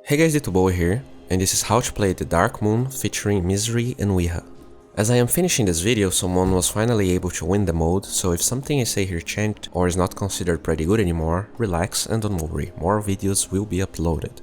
Hey guys, D.Bowie here, and this is how to play the Dark Moon featuring Misery and Weeha. As I am finishing this video, someone was finally able to win the mode, so if something I say here changed or is not considered pretty good anymore, relax and don't worry, more videos will be uploaded.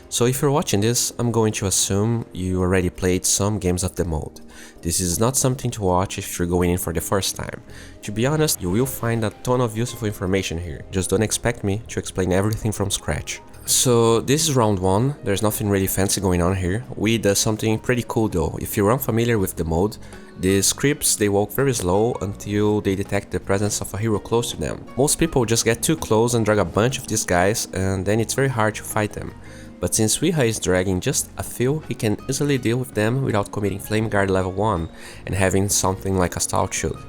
So if you're watching this, I'm going to assume you already played some games of the mode. This is not something to watch if you're going in for the first time. To be honest, you will find a ton of useful information here, just don't expect me to explain everything from scratch. So this is round 1, there's nothing really fancy going on here. We does something pretty cool though. If you're unfamiliar with the mode, these creeps they walk very slow until they detect the presence of a hero close to them. Most people just get too close and drag a bunch of these guys and then it's very hard to fight them. But since Weeha is dragging just a few, he can easily deal with them without committing Flame Guard level 1 and having something like a Stout Shield.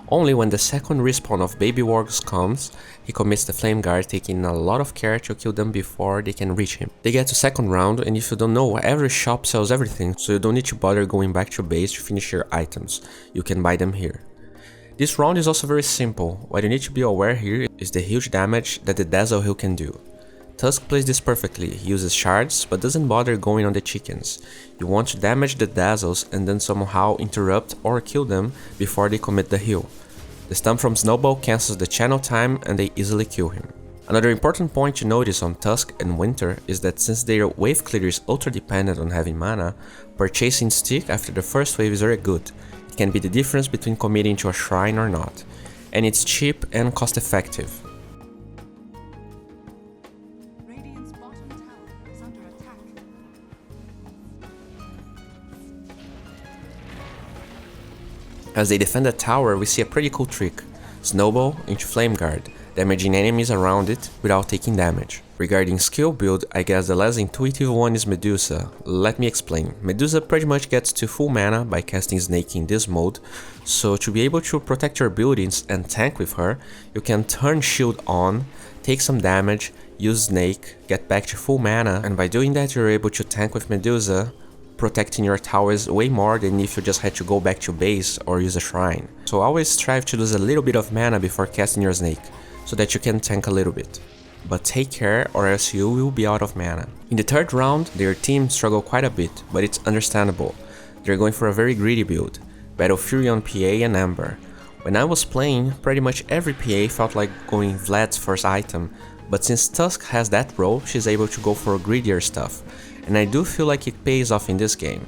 Only when the second respawn of Baby Wargs comes, he commits the Flame Guard, taking a lot of care to kill them before they can reach him. They get to second round, and if you don't know, every shop sells everything, so you don't need to bother going back to base to finish your items, you can buy them here. This round is also very simple. What you need to be aware here is the huge damage that the Dazzle Heal can do. Tusk plays this perfectly, he uses shards, but doesn't bother going on the chickens. You want to damage the dazzles and then somehow interrupt or kill them before they commit the heal. The stun from Snowball cancels the channel time and they easily kill him. Another important point to notice on Tusk and Winter is that since their wave clear is ultra dependent on having mana, purchasing Stick after the first wave is very good. It can be the difference between committing to a shrine or not. And it's cheap and cost effective. As they defend the tower, we see a pretty cool trick. Snowball into Flame Guard, damaging enemies around it without taking damage. Regarding skill build, I guess the less intuitive one is Medusa. Let me explain. Medusa pretty much gets to full mana by casting Snake in this mode, so to be able to protect your buildings and tank with her, you can turn shield on, take some damage, use Snake, get back to full mana, and by doing that you're able to tank with Medusa, protecting your towers way more than if you just had to go back to base or use a shrine. So always strive to lose a little bit of mana before casting your Snake, so that you can tank a little bit. But take care or else you will be out of mana. In the third round, their team struggled quite a bit, but it's understandable. They're going for a very greedy build, Battle Fury on PA and Amber. When I was playing, pretty much every PA felt like going Vlad's first item, but since Tusk has that role, she's able to go for greedier stuff. And I do feel like it pays off in this game.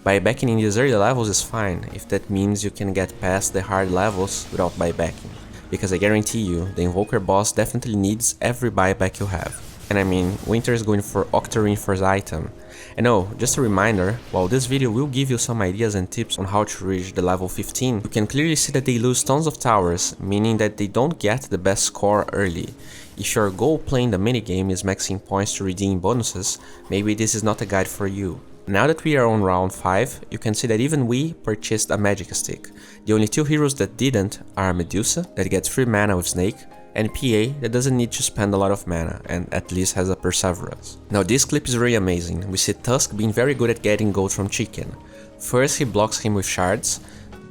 Buybacking in these early levels is fine, if that means you can get past the hard levels without buybacking. Because I guarantee you, the Invoker boss definitely needs every buyback you have. And I mean, Winter is going for Octarine first item. And oh, just a reminder, while this video will give you some ideas and tips on how to reach the level 15, you can clearly see that they lose tons of towers, meaning that they don't get the best score early. If your goal playing the minigame is maxing points to redeem bonuses, maybe this is not a guide for you. Now that we are on round 5, you can see that even we purchased a magic stick. The only two heroes that didn't are Medusa, that gets free mana with Snake, and PA, that doesn't need to spend a lot of mana, and at least has a Perseverance. Now this clip is really amazing. We see Tusk being very good at getting gold from Chicken. First he blocks him with shards,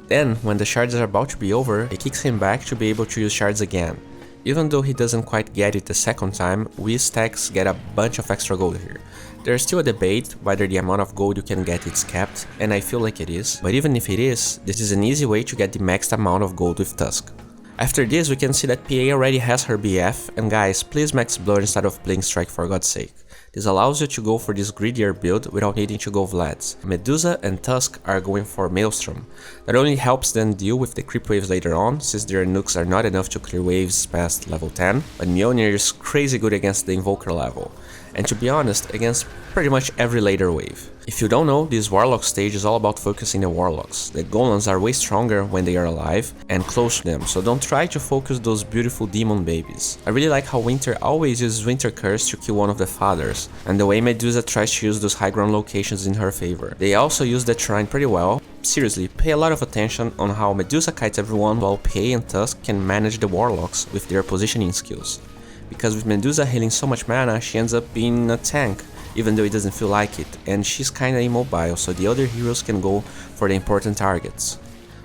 then when the shards are about to be over, he kicks him back to be able to use shards again. Even though he doesn't quite get it the second time, we stacks get a bunch of extra gold here. There's still a debate whether the amount of gold you can get is capped, and I feel like it is, but even if it is, this is an easy way to get the maxed amount of gold with Tusk. After this we can see that PA already has her BF, and guys, please max Blur instead of playing Strike for God's sake. This allows you to go for this greedier build without needing to go Vlad's. Medusa and Tusk are going for Maelstrom. That only helps them deal with the creep waves later on, since their nukes are not enough to clear waves past level 10, but Mjolnir is crazy good against the Invoker level, and to be honest, against pretty much every later wave. If you don't know, this Warlock stage is all about focusing the Warlocks. The Golems are way stronger when they are alive and close to them, so don't try to focus those beautiful demon babies. I really like how Winter always uses Winter Curse to kill one of the fathers, and the way Medusa tries to use those high ground locations in her favor. They also use the shrine pretty well. Seriously, pay a lot of attention on how Medusa kites everyone while PA and Tusk can manage the Warlocks with their positioning skills. Because with Medusa healing so much mana, she ends up being a tank, even though it doesn't feel like it, and she's kinda immobile, so the other heroes can go for the important targets.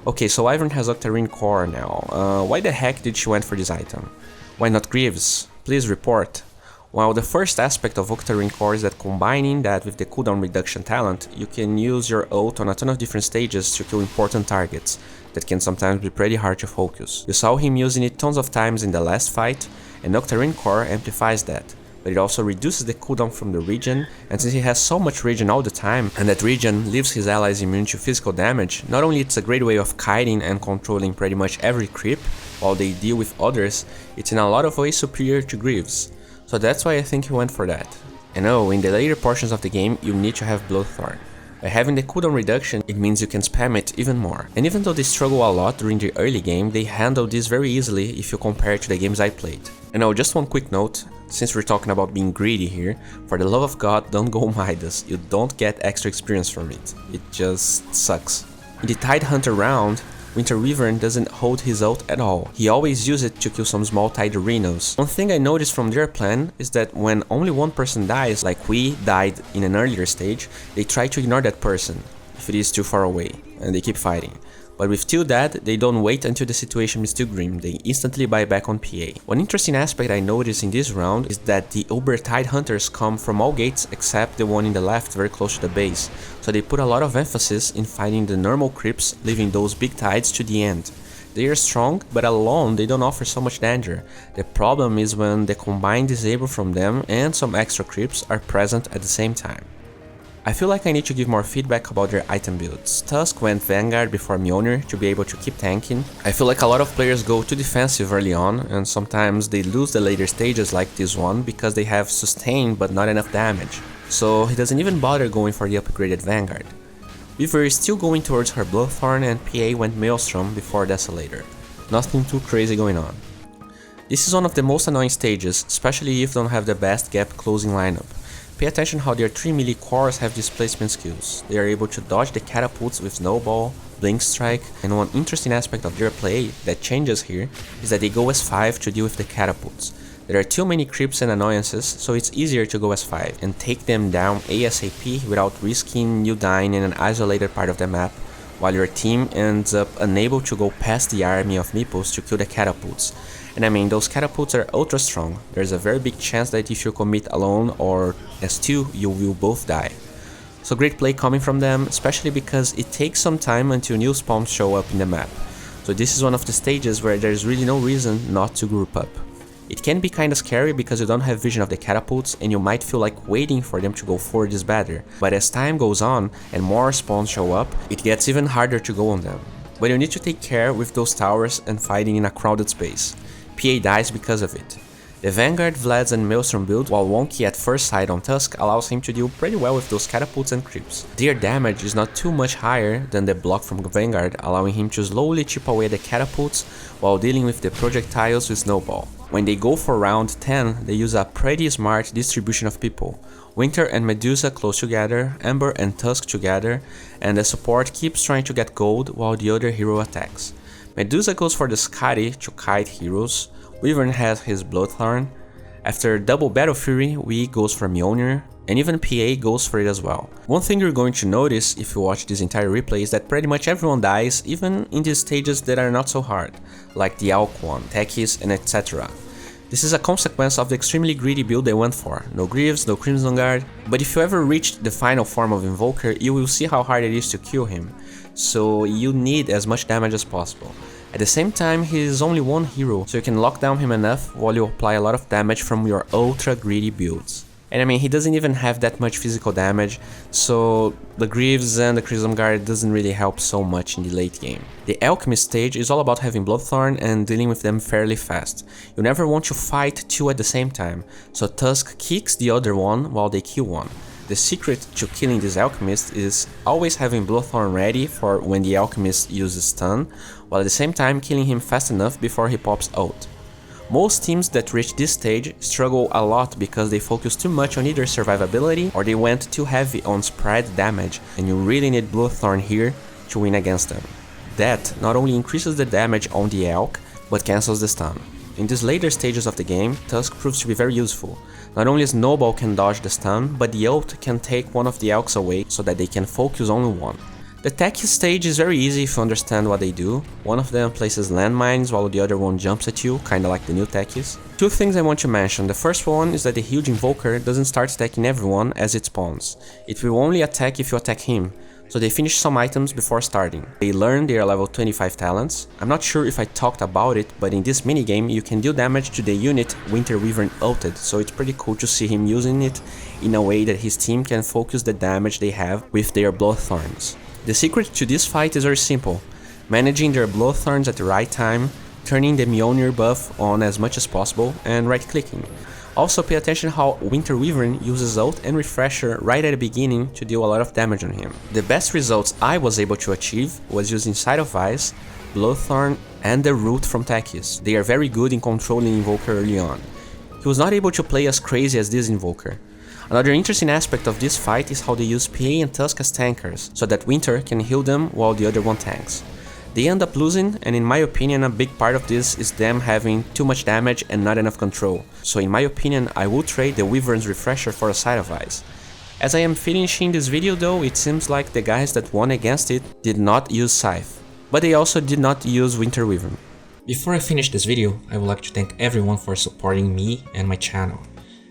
Okay, so Ivern has Octarine Core now. Why the heck did she went for this item? Why not Greaves? Please report. While the first aspect of Octarine Core is that combining that with the cooldown reduction talent, you can use your ult on a ton of different stages to kill important targets that can sometimes be pretty hard to focus. You saw him using it tons of times in the last fight, and Octarine Core amplifies that, but it also reduces the cooldown from the regen, and since he has so much regen all the time, and that regen leaves his allies immune to physical damage, not only it's a great way of kiting and controlling pretty much every creep while they deal with others, it's in a lot of ways superior to Greaves. So that's why I think he went for that. And oh, in the later portions of the game, you need to have Bloodthorn. By having the cooldown reduction, it means you can spam it even more. And even though they struggle a lot during the early game, they handle this very easily if you compare it to the games I played. And oh, just one quick note, since we're talking about being greedy here, for the love of God, don't go Midas, you don't get extra experience from it. It just sucks. In the Tidehunter round, Winter Wyvern doesn't hold his ult at all. He always uses it to kill some small Tiderinos. One thing I noticed from their plan is that when only one person dies, like we died in an earlier stage, they try to ignore that person if it is too far away, and they keep fighting. But with Till Dead, they don't wait until the situation is too grim, they instantly buy back on PA. One interesting aspect I noticed in this round is that the Uber Tidehunters come from all gates except the one in the left very close to the base, so they put a lot of emphasis in fighting the normal creeps, leaving those big tides to the end. They are strong, but alone they don't offer so much danger. The problem is when the combined disable from them and some extra creeps are present at the same time. I feel like I need to give more feedback about their item builds. Tusk went Vanguard before Mjolnir to be able to keep tanking. I feel like a lot of players go too defensive early on, and sometimes they lose the later stages like this one because they have sustain but not enough damage. So he doesn't even bother going for the upgraded Vanguard. Weaver is still going towards her Bloodthorn, and PA went Maelstrom before Desolator. Nothing too crazy going on. This is one of the most annoying stages, especially if you don't have the best gap closing lineup. Pay attention how their 3 melee cores have displacement skills. They are able to dodge the catapults with Snowball, Blink Strike, and one interesting aspect of their play that changes here is that they go S5 to deal with the catapults. There are too many creeps and annoyances, so it's easier to go S5 and take them down ASAP without risking you dying in an isolated part of the map, while your team ends up unable to go past the army of meeples to kill the catapults. And I mean, those catapults are ultra strong. There's a very big chance that if you commit alone or as two, you will both die. So great play coming from them, especially because it takes some time until new spawns show up in the map. So this is one of the stages where there's really no reason not to group up. It can be kinda scary because you don't have vision of the catapults and you might feel like waiting for them to go forward is better, but as time goes on and more spawns show up, it gets even harder to go on them. But you need to take care with those towers and fighting in a crowded space. PA dies because of it. The Vanguard, Vlads and Maelstrom build, while wonky at first sight on Tusk, allows him to deal pretty well with those catapults and creeps. Their damage is not too much higher than the block from Vanguard, allowing him to slowly chip away the catapults while dealing with the projectiles with Snowball. When they go for round 10, they use a pretty smart distribution of people. Winter and Medusa close together, Ember and Tusk together, and the support keeps trying to get gold while the other hero attacks. Medusa goes for the Skadi to kite heroes, Wyvern has his Bloodthorn, after double Battle Fury, Wee goes for Mjolnir, and even PA goes for it as well. One thing you're going to notice if you watch this entire replay is that pretty much everyone dies, even in these stages that are not so hard, like the Alk one, Tekis, and etc. This is a consequence of the extremely greedy build they went for. No Greaves, no Crimson Guard, but if you ever reach the final form of Invoker, you will see how hard it is to kill him, so you need as much damage as possible. At the same time, he is only one hero, so you can lock down him enough while you apply a lot of damage from your ultra greedy builds. And I mean, he doesn't even have that much physical damage, so the Greaves and the Crimson Guard doesn't really help so much in the late game. The Alchemist stage is all about having Bloodthorn and dealing with them fairly fast. You never want to fight two at the same time, so Tusk kicks the other one while they kill one. The secret to killing this Alchemist is always having Bloodthorn ready for when the Alchemist uses stun, while at the same time killing him fast enough before he pops ult. Most teams that reach this stage struggle a lot because they focus too much on either survivability or they went too heavy on spread damage, and you really need Bloodthorn here to win against them. That not only increases the damage on the Elk, but cancels the stun. In these later stages of the game, Tusk proves to be very useful. Not only Snowball can dodge the stun, but the ult can take one of the Elks away so that they can focus only one. The techie stage is very easy if you understand what they do. One of them places landmines while the other one jumps at you, kinda like the new techies. Two things I want to mention. The first one is that the huge invoker doesn't start attacking everyone as it spawns. It will only attack if you attack him, so they finish some items before starting. They learn their level 25 talents. I'm not sure if I talked about it, but in this minigame you can deal damage to the unit Winter Wyvern ulted, so it's pretty cool to see him using it in a way that his team can focus the damage they have with their Bloodthorns. The secret to this fight is very simple: managing their Bloodthorns at the right time, turning the Mjolnir buff on as much as possible, and right clicking. Also pay attention how Winter Wyvern uses ult and refresher right at the beginning to deal a lot of damage on him. The best results I was able to achieve was using Side of Ice, Bloodthorn and the Root from Techies. They are very good in controlling Invoker early on. He was not able to play as crazy as this Invoker. Another interesting aspect of this fight is how they use PA and Tusk as tankers, so that Winter can heal them while the other one tanks. They end up losing, and in my opinion a big part of this is them having too much damage and not enough control. So in my opinion I would trade the Wyvern's refresher for a Side of Ice. As I am finishing this video though, it seems like the guys that won against it did not use Scythe, but they also did not use Winter Wyvern. Before I finish this video, I would like to thank everyone for supporting me and my channel.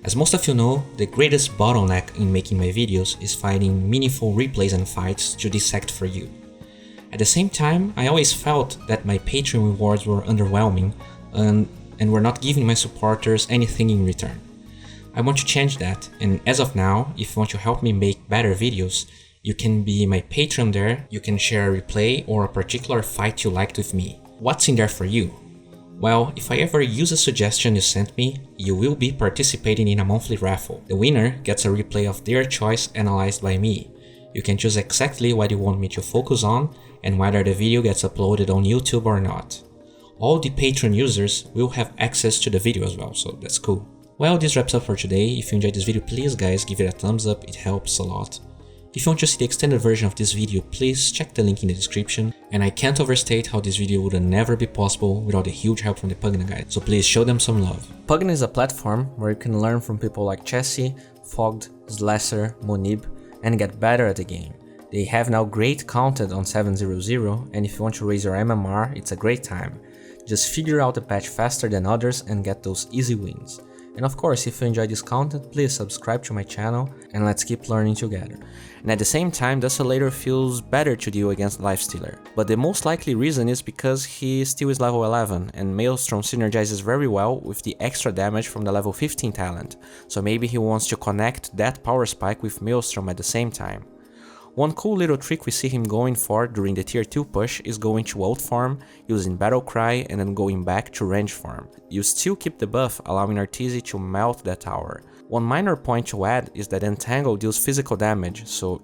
As most of you know, the greatest bottleneck in making my videos is finding meaningful replays and fights to dissect for you. At the same time, I always felt that my Patreon rewards were underwhelming and were not giving my supporters anything in return. I want to change that, and as of now, if you want to help me make better videos, you can be my Patreon there, you can share a replay or a particular fight you liked with me. What's in there for you? Well, if I ever use a suggestion you sent me, you will be participating in a monthly raffle. The winner gets a replay of their choice analyzed by me. You can choose exactly what you want me to focus on and whether the video gets uploaded on YouTube or not. All the Patreon users will have access to the video as well, so that's cool. Well, this wraps up for today. If you enjoyed this video, please guys give it a thumbs up, it helps a lot. If you want to see the extended version of this video, please check the link in the description, and I can't overstate how this video would never be possible without the huge help from the Pugna guys, so please show them some love. Pugna is a platform where you can learn from people like Chessie, Fogged, Slasher, Monib, and get better at the game. They have now great content on 7.0.0, and if you want to raise your MMR, it's a great time. Just figure out the patch faster than others and get those easy wins. And of course, if you enjoy this content, please subscribe to my channel and let's keep learning together. And at the same time, Desolator feels better to deal against Lifestealer. But the most likely reason is because he still is level 11 and Maelstrom synergizes very well with the extra damage from the level 15 talent. So maybe he wants to connect that power spike with Maelstrom at the same time. One cool little trick we see him going for during the tier 2 push is going to ult farm, using Battle Cry and then going back to range farm. You still keep the buff, allowing Arteezy to melt that tower. One minor point to add is that Entangle deals physical damage, so